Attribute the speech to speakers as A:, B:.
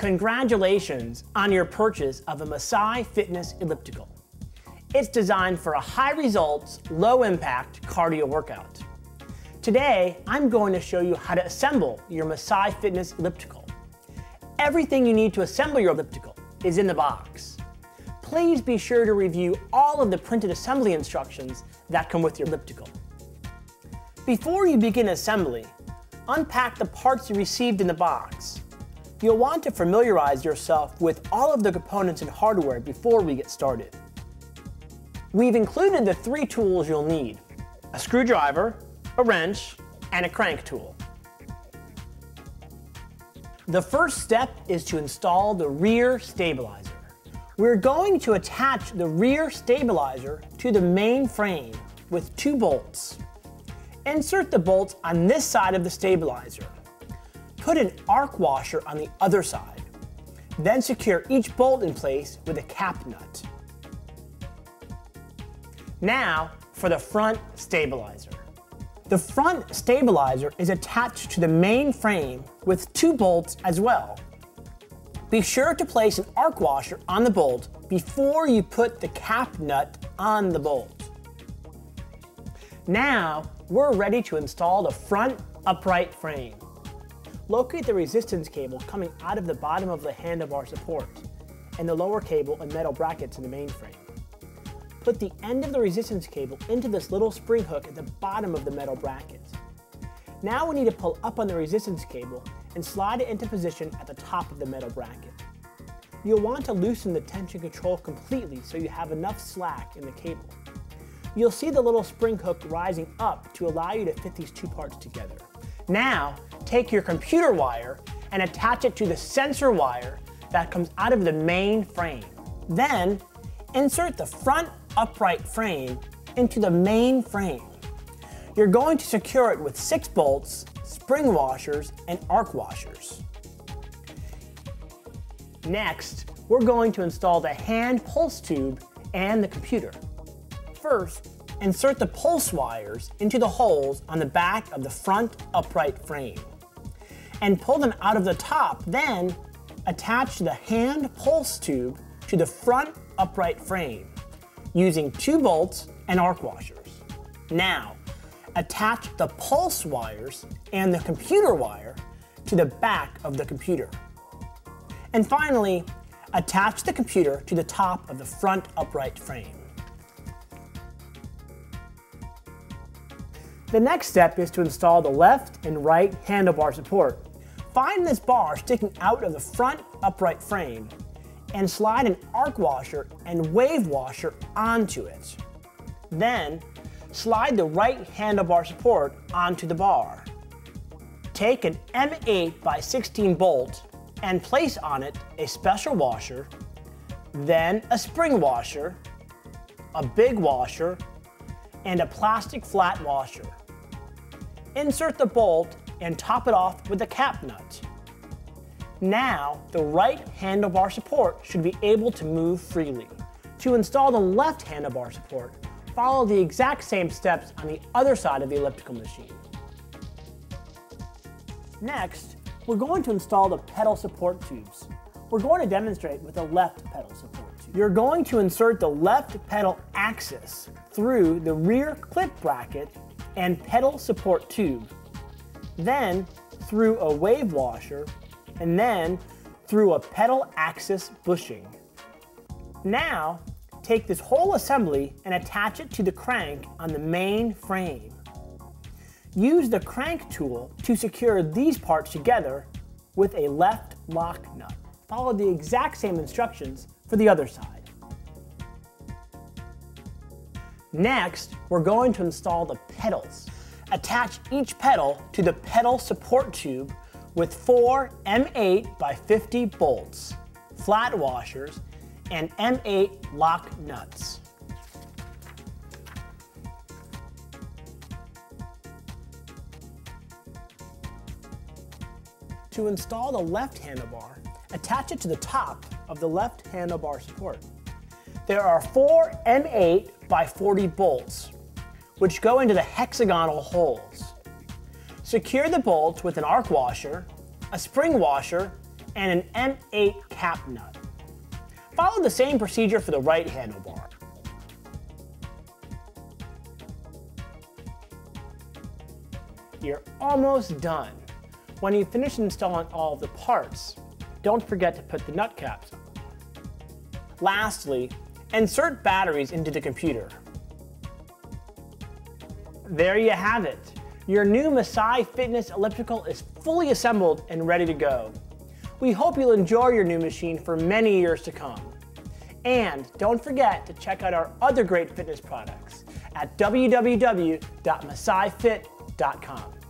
A: Congratulations on your purchase of a Masai Fitness Elliptical. It's designed for a high results, low impact cardio workout. Today, I'm going to show you how to assemble your Masai Fitness Elliptical. Everything you need to assemble your elliptical is in the box. Please be sure to review all of the printed assembly instructions that come with your elliptical. Before you begin assembly, unpack the parts you received in the box. You'll want to familiarize yourself with all of the components and hardware before we get started. We've included the 3 tools you'll need: a screwdriver, a wrench, and a crank tool. The first step is to install the rear stabilizer. We're going to attach the rear stabilizer to the main frame with 2 bolts. Insert the bolts on this side of the stabilizer. Put an arc washer on the other side. Then secure each bolt in place with a cap nut. Now for the front stabilizer. The front stabilizer is attached to the main frame with 2 bolts as well. Be sure to place an arc washer on the bolt before you put the cap nut on the bolt. Now we're ready to install the front upright frame. Locate the resistance cable coming out of the bottom of the handlebar support and the lower cable and metal brackets in the main frame. Put the end of the resistance cable into this little spring hook at the bottom of the metal bracket. Now we need to pull up on the resistance cable and slide it into position at the top of the metal bracket. You'll want to loosen the tension control completely so you have enough slack in the cable. You'll see the little spring hook rising up to allow you to fit these 2 parts together. Now, take your computer wire and attach it to the sensor wire that comes out of the main frame. Then, insert the front upright frame into the main frame. You're going to secure it with 6 bolts, spring washers, and arc washers. Next, we're going to install the hand pulse tube and the computer. First, insert the pulse wires into the holes on the back of the front upright frame and pull them out of the top. Then, attach the hand pulse tube to the front upright frame using 2 bolts and arc washers. Now, attach the pulse wires and the computer wire to the back of the computer. And finally, attach the computer to the top of the front upright frame. The next step is to install the left and right handlebar support. Find this bar sticking out of the front upright frame and slide an arc washer and wave washer onto it. Then, slide the right handlebar support onto the bar. Take an M8 by 16 bolt and place on it a special washer, then a spring washer, a big washer, and a plastic flat washer. Insert the bolt and top it off with a cap nut. Now, the right handlebar support should be able to move freely. To install the left handlebar support, follow the exact same steps on the other side of the elliptical machine. Next, we're going to install the pedal support tubes. We're going to demonstrate with the left pedal support tube. You're going to insert the left pedal axis through the rear clip bracket and pedal support tube, then through a wave washer, and then through a pedal axis bushing. Now, take this whole assembly and attach it to the crank on the main frame. Use the crank tool to secure these parts together with a left lock nut. Follow the exact same instructions for the other side. Next, we're going to install the pedals. Attach each pedal to the pedal support tube with 4 M8 by 50 bolts, flat washers, and M8 lock nuts. To install the left handlebar, attach it to the top of the left handlebar support. There are 4 M8 by 40 bolts, which go into the hexagonal holes. Secure the bolts with an arc washer, a spring washer, and an M8 cap nut. Follow the same procedure for the right handlebar. You're almost done. When you finish installing all of the parts, don't forget to put the nut caps on. Lastly, insert batteries into the computer. There you have it. Your new Masai Fitness Elliptical is fully assembled and ready to go. We hope you'll enjoy your new machine for many years to come. And don't forget to check out our other great fitness products at www.masaifit.com.